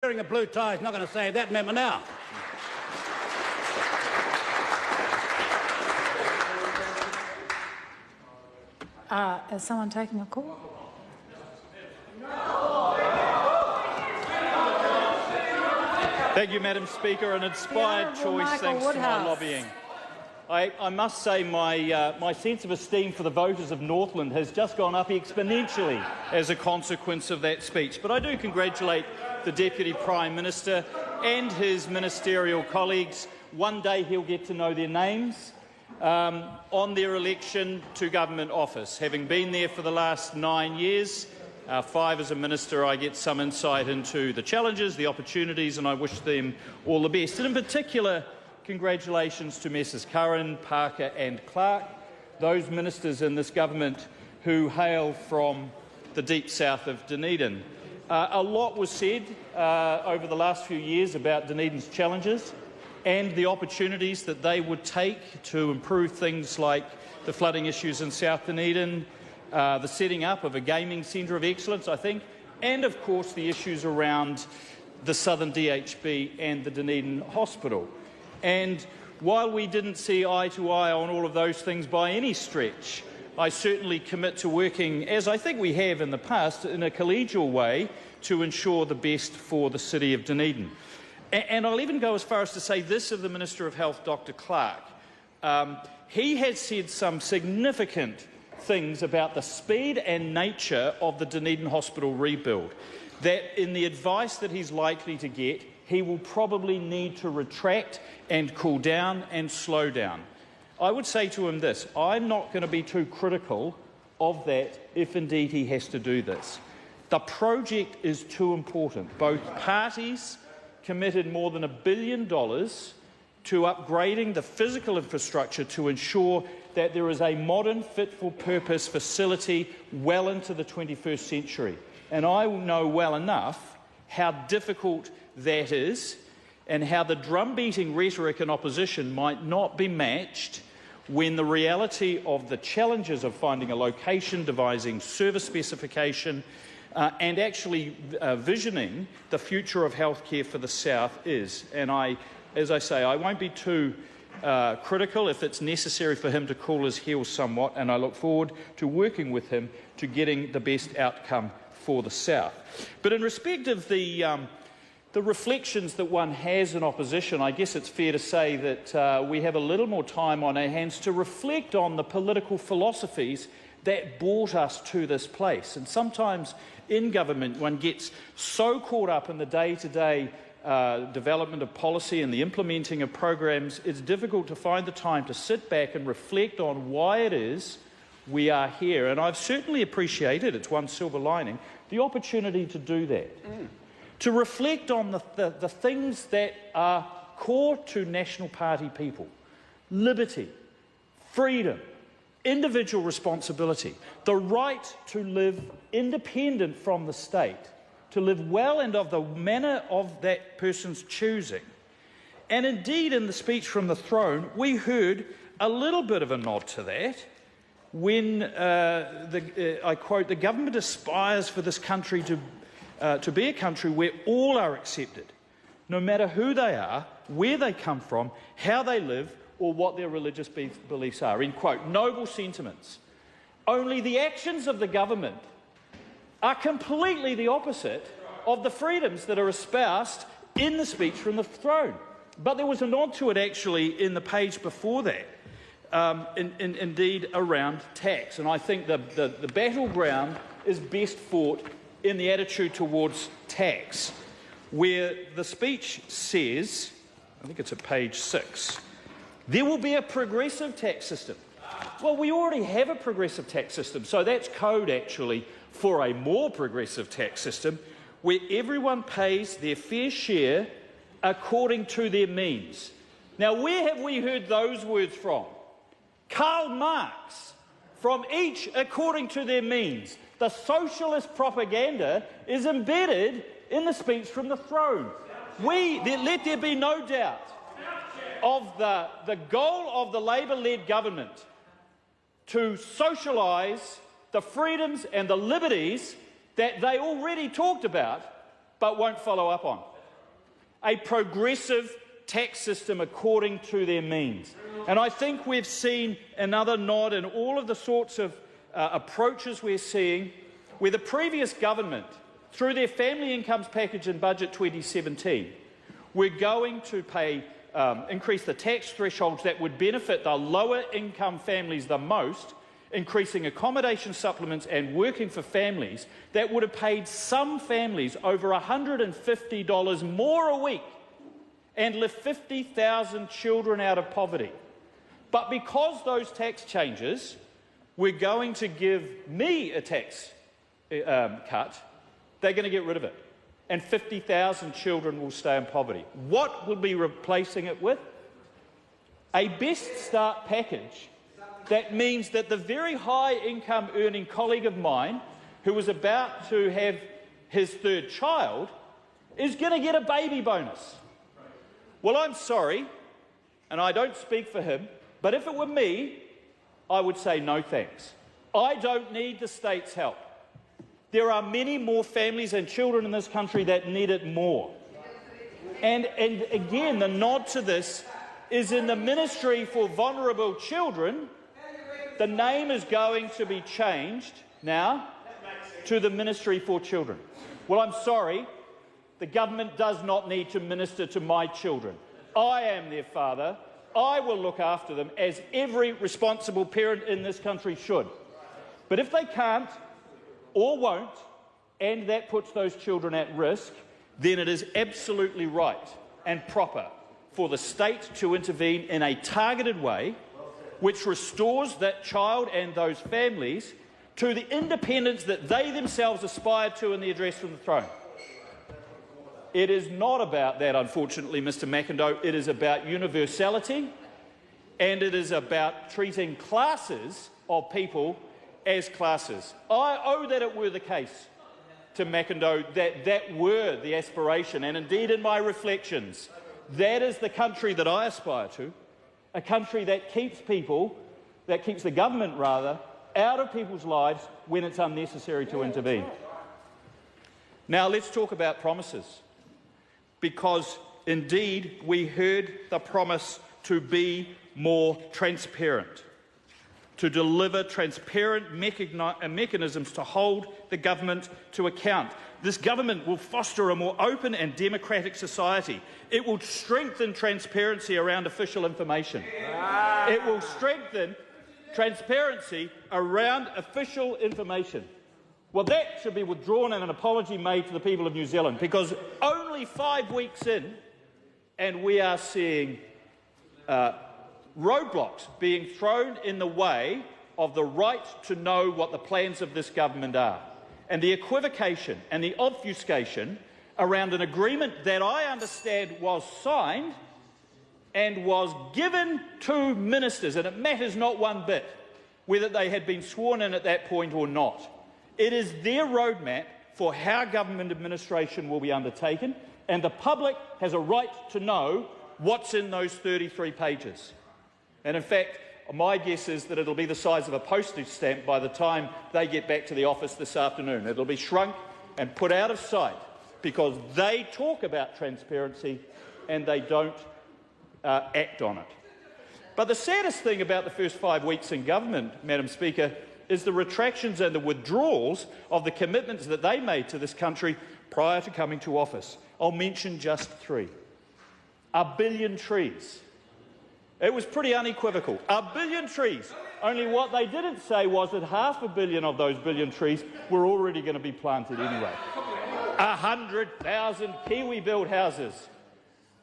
Wearing a blue tie is not going to save that member now. Is someone taking a call? Thank you, Madam Speaker. An inspired choice thanks to my lobbying. I must say my sense of esteem for the voters of Northland has just gone up exponentially as a consequence of that speech. But I do congratulate the Deputy Prime Minister and his ministerial colleagues. One day he'll get to know their names on their election to government office. Having been there for the last 9 years, 5 as a minister, I get some insight into the challenges, the opportunities, and I wish them all the best. And in particular, congratulations to Messrs Curran, Parker and Clark, those ministers in this government who hail from the deep south of Dunedin. A lot was said over the last few years about Dunedin's challenges and the opportunities that they would take to improve things like the flooding issues in South Dunedin, the setting up of a gaming centre of excellence, I think, and of course the issues around the Southern DHB and the Dunedin Hospital. And while we didn't see eye to eye on all of those things by any stretch, I certainly commit to working, as I think we have in the past, in a collegial way to ensure the best for the city of Dunedin. And I'll even go as far as to say this of the Minister of Health, Dr Clark. He has said some significant things about the speed and nature of the Dunedin Hospital rebuild, that in the advice that he's likely to get, he will probably need to retract and cool down and slow down. I would say to him this: I'm not going to be too critical of that if indeed he has to do this. The project is too important. Both parties committed more than $1 billion to upgrading the physical infrastructure to ensure that there is a modern, fit-for-purpose facility well into the 21st century. And I know well enough how difficult that is and how the drum-beating rhetoric in opposition might not be matched when the reality of the challenges of finding a location, devising service specification, and actually visioning the future of healthcare for the South is. And as I say, I won't be too critical if it's necessary for him to cool his heels somewhat, and I look forward to working with him to getting the best outcome for the South. But in respect of the reflections that one has in opposition, I guess it's fair to say that we have a little more time on our hands to reflect on the political philosophies that brought us to this place. And sometimes in government one gets so caught up in the day-to-day development of policy and the implementing of programs, it's difficult to find the time to sit back and reflect on why it is we are here. And I've certainly appreciated, it's one silver lining, the opportunity to do that. To reflect on the things that are core to National Party people: liberty, freedom, individual responsibility, the right to live independent from the state, to live well and of the manner of that person's choosing. And indeed, in the speech from the throne, we heard a little bit of a nod to that when, I quote, "The government aspires for this country to be a country where all are accepted, no matter who they are, where they come from, how they live, or what their religious beliefs are." End quote. Noble sentiments. Only the actions of the government are completely the opposite of the freedoms that are espoused in the speech from the throne. But there was a nod to it actually in the page before that, indeed around tax. And I think the battleground is best fought in the attitude towards tax, where the speech says, I think it's at page 6, there will be a progressive tax system. Well, we already have a progressive tax system, so that's code actually for a more progressive tax system where everyone pays their fair share according to their means. Now, where have we heard those words from? Karl Marx, from each according to their means. The socialist propaganda is embedded in the speech from the throne. Let there be no doubt of the goal of the Labour-led government to socialise the freedoms and the liberties that they already talked about but won't follow up on. a progressive tax system according to their means. And I think we've seen another nod in all of the sorts of approaches we're seeing where the previous government, through their family incomes package in Budget 2017, we're going to increase the tax thresholds that would benefit the lower income families the most, increasing accommodation supplements and working for families that would have paid some families over $150 more a week and lift 50,000 children out of poverty. But because those tax changes, we're going to give me a tax cut, they're going to get rid of it. And 50,000 children will stay in poverty. What will be replacing it with? A Best Start package that means that the very high income earning colleague of mine who was about to have his third child is going to get a baby bonus. Well, I'm sorry, and I don't speak for him, but if it were me, I would say no thanks. I don't need the state's help. There are many more families and children in this country that need it more. And again, the nod to this is in the Ministry for Vulnerable Children. The name is going to be changed now to the Ministry for Children. Well, I'm sorry, the government does not need to minister to my children. I am their father. I will look after them as every responsible parent in this country should. But if they can't or won't, and that puts those children at risk, then it is absolutely right and proper for the state to intervene in a targeted way which restores that child and those families to the independence that they themselves aspired to in the address from the throne. It is not about that, unfortunately, Mr McIndoe. It is about universality, and it is about treating classes of people as classes. That it were the case to McIndoe that were the aspiration, and indeed in my reflections, that is the country that I aspire to, a country that keeps the government rather, out of people's lives when it's unnecessary to intervene. Now let's talk about promises, because indeed we heard the promise to be more transparent, to deliver transparent mechanisms to hold the government to account. This government will foster a more open and democratic society. It will strengthen transparency around official information. It will strengthen transparency around official information. Well, that should be withdrawn and an apology made to the people of New Zealand, because only 5 weeks in, and we are seeing roadblocks being thrown in the way of the right to know what the plans of this government are, and the equivocation and the obfuscation around an agreement that I understand was signed and was given to ministers, and it matters not one bit whether they had been sworn in at that point or not. It is their roadmap for how government administration will be undertaken, and the public has a right to know what's in those 33 pages. And in fact, my guess is that it'll be the size of a postage stamp by the time they get back to the office this afternoon. It'll be shrunk and put out of sight because they talk about transparency and they don't act on it. But the saddest thing about the first 5 weeks in government, Madam Speaker, is the retractions and the withdrawals of the commitments that they made to this country prior to coming to office. I'll mention just 3. 1 billion trees. It was pretty unequivocal. 1 billion trees. Only what they didn't say was that 500 million of those billion trees were already going to be planted anyway. 100,000 Kiwi-built houses.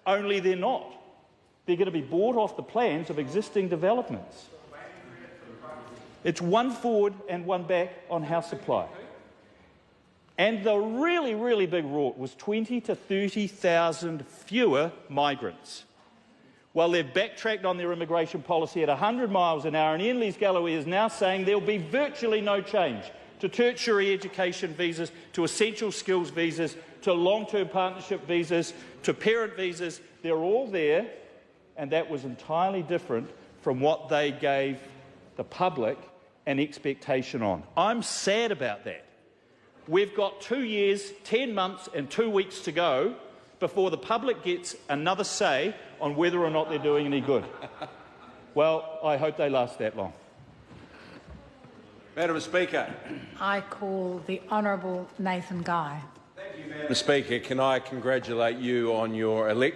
Only they're not. They're going to be bought off the plans of existing developments. It's 1 forward and 1 back on house supply. And the really, really big rort was 20 to 30,000 fewer migrants. Well, they've backtracked on their immigration policy at 100 miles an hour, and Ian Lees-Galloway is now saying there will be virtually no change to tertiary education visas, to essential skills visas, to long-term partnership visas, to parent visas. They're all there, and that was entirely different from what they gave the public an expectation on. I'm sad about that. We've got 2 years, 10 months and 2 weeks to go before the public gets another say on whether or not they're doing any good. Well, I hope they last that long. Madam Speaker. I call the Honourable Nathan Guy. Madam Speaker, can I congratulate you on your election?